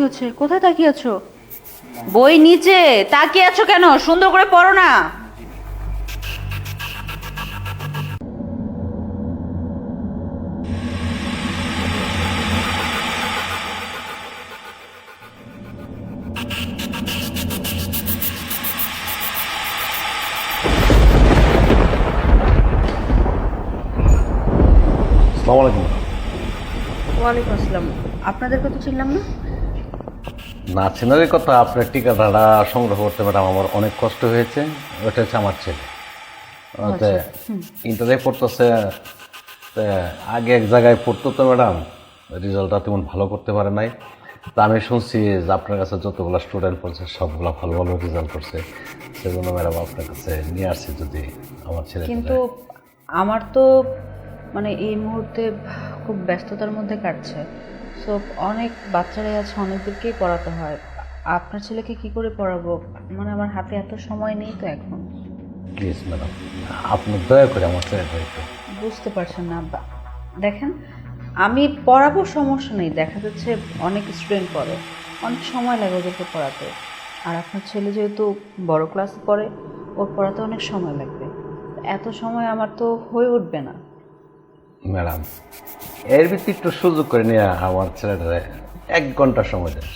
হচ্ছে? কোথায় তাকিয়ে আছো? বই নিচে। তাকিয়ে আছো কেন? সুন্দর করে পড়ো না। আসসালামু আলাইকুম। ওয়ালাইকুম আসসালাম। আপনাদেরকে তো চিনলাম না। না চেনারই কথা, আপনার টিকাটা সংগ্রহ করতে ম্যাডাম আমার অনেক কষ্ট হয়েছে। ওটা হচ্ছে আমার ছেলে, ওতে ইন্টারে পড়তেছে। তা আগে এক জায়গায় পড়তো তো ম্যাডাম, রেজাল্টটা তেমন ভালো করতে পারে নাই। তা আমি শুনছি যে আপনার কাছে যতগুলো স্টুডেন্ট পড়ছে সবগুলো ভালো ভালো রেজাল্ট করছে, সেজন্য ম্যাডাম আপনার কাছে নিয়ে আসছি যদি আমার ছেলে। কিন্তু আমার তো মানে এই মুহূর্তে খুব ব্যস্ততার মধ্যে কাটছে। সো অনেক বাচ্চারাই আছে, অনেকদেরকেই পড়াতে হয়। আপনার ছেলেকে কি করে পড়াবো? মানে আমার হাতে এত সময় নেই তো এখন। প্লিজ ম্যাডাম, আপনি দয়া করে আমার ছেলেটা একটু। বুঝতে পারছেন না দেখেন, আমি পড়াবো, সমস্যা নেই। দেখা যাচ্ছে অনেক স্টুডেন্ট পড়ে, অনেক সময় লাগে ওদেরকে পড়াতে। আর আপনার ছেলে যেহেতু বড় ক্লাসে পড়ে, ওর পড়াতে অনেক সময় লাগবে। এত সময় আমার তো হয়ে উঠবে না। ম্যাডাম এর ভিত্তি একটু সুযোগ করে নিয়ে আমার ছেলেটারে 1 ঘন্টা সময় দেন,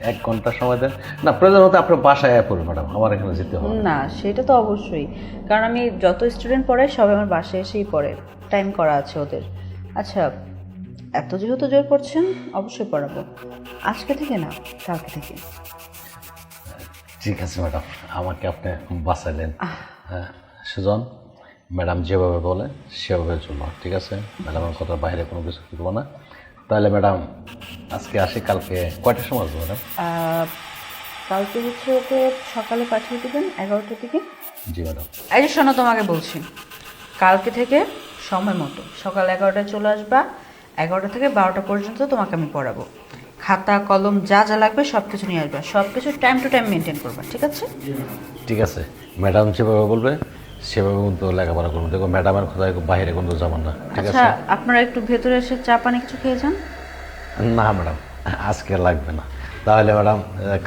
1 ঘন্টা সময় দেন। না প্রয়োজন হতে আপনার বাসায় পড়বে ম্যাডাম, আমার এখানে যেতে হবে না, সেটা তো অবশ্যই, কারণ আমি যত স্টুডেন্ট পড়াই সবাই আমার বাসায় এসেই পড়ে, টাইম করা আছে ওদের। আচ্ছা, এত যেহেতু জোর করছেন, অবশ্যই পড়াবো। আজকে থেকে না, কালকে থেকে। ঠিক আছে ম্যাডাম, আমাকে আপনি বাঁচাইলেন। হ্যাঁ সুজন, ম্যাডাম যেভাবে বলে সেভাবে চলবো, ঠিক আছে? ম্যাডামের কথার বাইরে কোনো কিছু করবো না। তাহলে ম্যাডাম আজকে আসি, কালকে কয়টার সময় আসবো ম্যাডাম? কালকে হচ্ছে ওকে সকালে পাঠিয়ে দেবেন 11টার দিকে। জি ম্যাডাম। এই যে শোনো, তোমাকে বলছি, কালকে থেকে সময় মতো সকাল 11টায় চলে আসবা। 11টা থেকে 12টা পর্যন্ত তোমাকে আমি পড়াবো। খাতা কলম যা যা লাগবে সব কিছু নিয়ে আসবা, সব কিছু টাইম টু টাইম মেনটেন করবা, ঠিক আছে? ঠিক আছে, ম্যাডাম যেভাবে বলবে সেভাবে কিন্তু লেখাপড়া করবো। দেখো ম্যাডামের কথা বাইরে কিন্তু যাবেন না, ঠিক আচ্ছা, আছে? আপনারা একটু ভেতরে এসে চা পানি কিছু খেয়ে যান। না ম্যাডাম, আজকে লাগবে না। তাহলে ম্যাডাম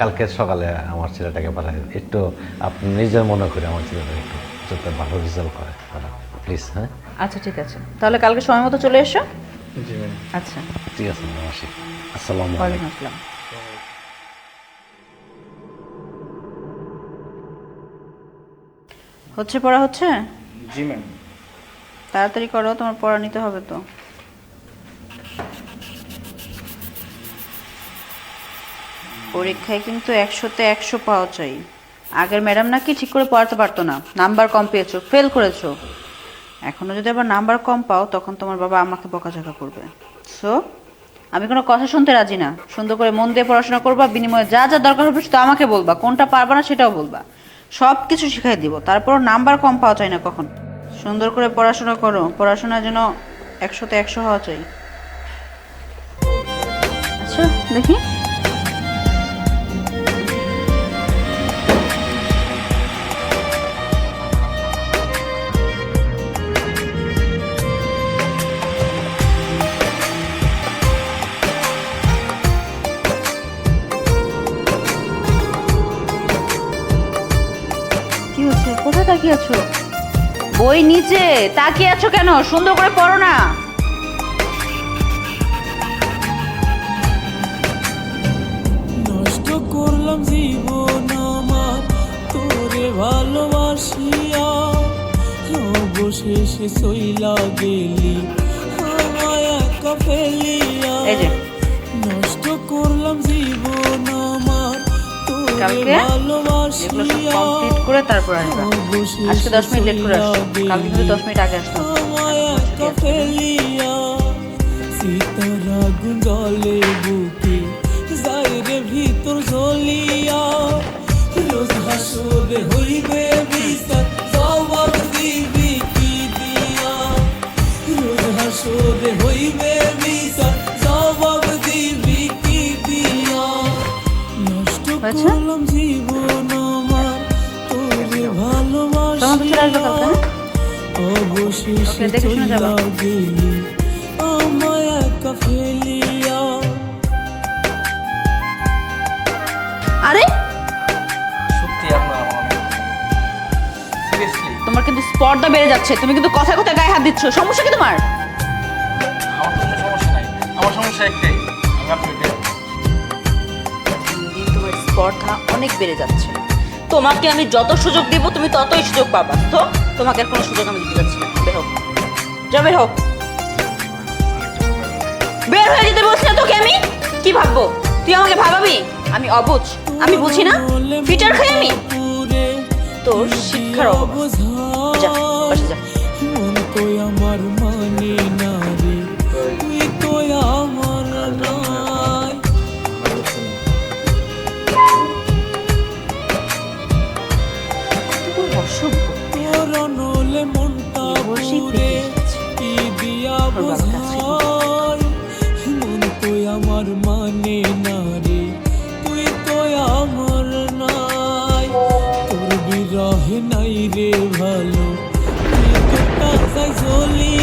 কালকে সকালে আমার ছেলেটাকে পাঠাই একটু, আপনি নিজের মনে করে আমার ছেলেটা একটু যাতে ভালো রেজাল্ট করে ম্যাডাম, প্লিজ। হ্যাঁ আচ্ছা ঠিক আছে, তাহলে কালকে সময় মতো চলে এসো। জি ম্যাডাম। আচ্ছা, ঠিক আছে ম্যাডাম, আসি। আসসালামু আলাইকুম। ওয়ালাইকুম আসসালাম। হচ্ছে পড়া হচ্ছে? জি ম্যাডাম। তাড়াতাড়ি করো, তোমার পড়া নিতে হবে তো। পরীক্ষায় কিন্তু 100তে 100 পাওয়া চাই। আগের ম্যাডাম নাকি ঠিক করে পড়াতে পারতো না, নাম্বার কম পেয়েছো, ফেল করেছো। এখনো যদি আবার নাম্বার কম পাও, তখন তোমার বাবা আমাকে বকাঝকা করবে। সো আমি কোনো কথা শুনতে রাজি না। সুন্দর করে মন দিয়ে পড়াশোনা করবা, বিনিময়ে যা যা দরকার হবে শুধু আমাকে বলবা, কোনটা পারবা না সেটাও বলবা। সব কিছু শিখাই দিব, তারপরও নাম্বার কম পাওয়া চাই না কখন। সুন্দর করে পড়াশোনা করো, পড়াশোনার জন্য 100তে 100 হওয়া চাই। আচ্ছা দেখি, কি হচ্ছে? কোথায় তাকিয়ে আছো? বই নিচে। তাকিয়ে আছো কেন? সুন্দর করে পড়ো না। নষ্ট করলাম জীবন আমার তোরে ভালোবাসিয়া, অবশেষে সইলা গেলি আমায় একা ফেলিয়া। এই যে নষ্ট করলাম জীবন আমার তোরে কালকে এগুলো সব ভালোবাসিয়া, কমপ্লিট করে তারপর আসবা। আজকে 10 মিনিট লেট করে আসো, কালকে কিন্তু 10 মিনিট আগে আসতো। আমায় একা ফেলিয়া। সীতার আগুন জ্বলে বুকে যাইরে ভিতর জ্বলিয়া, রোজ হাসরে হইবে বিচার জবাব দিবি কি দিয়া। রোজ হাসরে হইবে বিচার জবাব দিবি কি দিয়া। নষ্ট হয়েছে? করলাম জীবন আমার তোরে ভালোবাসি, তোমার তো চলে আসবে কালকে, হ্যাঁ? অবশেষে ওকে, দেখে শুনে যাবা। চইলা গেলি আমায় একা ফেলিয়া। আমার কিন্তু স্পর্ধা বেড়ে যাচ্ছে, তুমি কিন্তু কথায় কথায় গায়ে হাত দিচ্ছ, সমস্যা কি তোমার? আমার তো কোনো সমস্যা নাই, আমার সমস্যা একটাই, আমি আপনাকে দিন তোমার স্পর্ধা অনেক বেড়ে যাচ্ছে। তোমাকে আমি যত সুযোগ দিব তুমি ততই সুযোগ পাবা, তো তোমাকে আর কোনো সুযোগ আমি দিতে যাচ্ছি না। বের হোক, যা বের হোক। বের হয়ে যেতে বলছি না তোকে আমি? কি ভাববো তুই আমাকে ভাবাবি? আমি অবুঝ, আমি বুঝি না, ফিটার খাই আমি? তোর শিক্ষার অভাব আছে। যা বাসা যা। মন কই আমার মানে না রে, তুই কই আমার নাই। তুই অসভ্য। তোর নলে মনটা বসেই পুরে পেকে যাচ্ছে। কি দিয়া ওর বাবার কাছে। বোঝাই, মন কই আমার মানে না রে, তুই কই আমার নাই। তোর বিরহে নাই রে ভালো, তুই তো কাঁচাই জ্বলি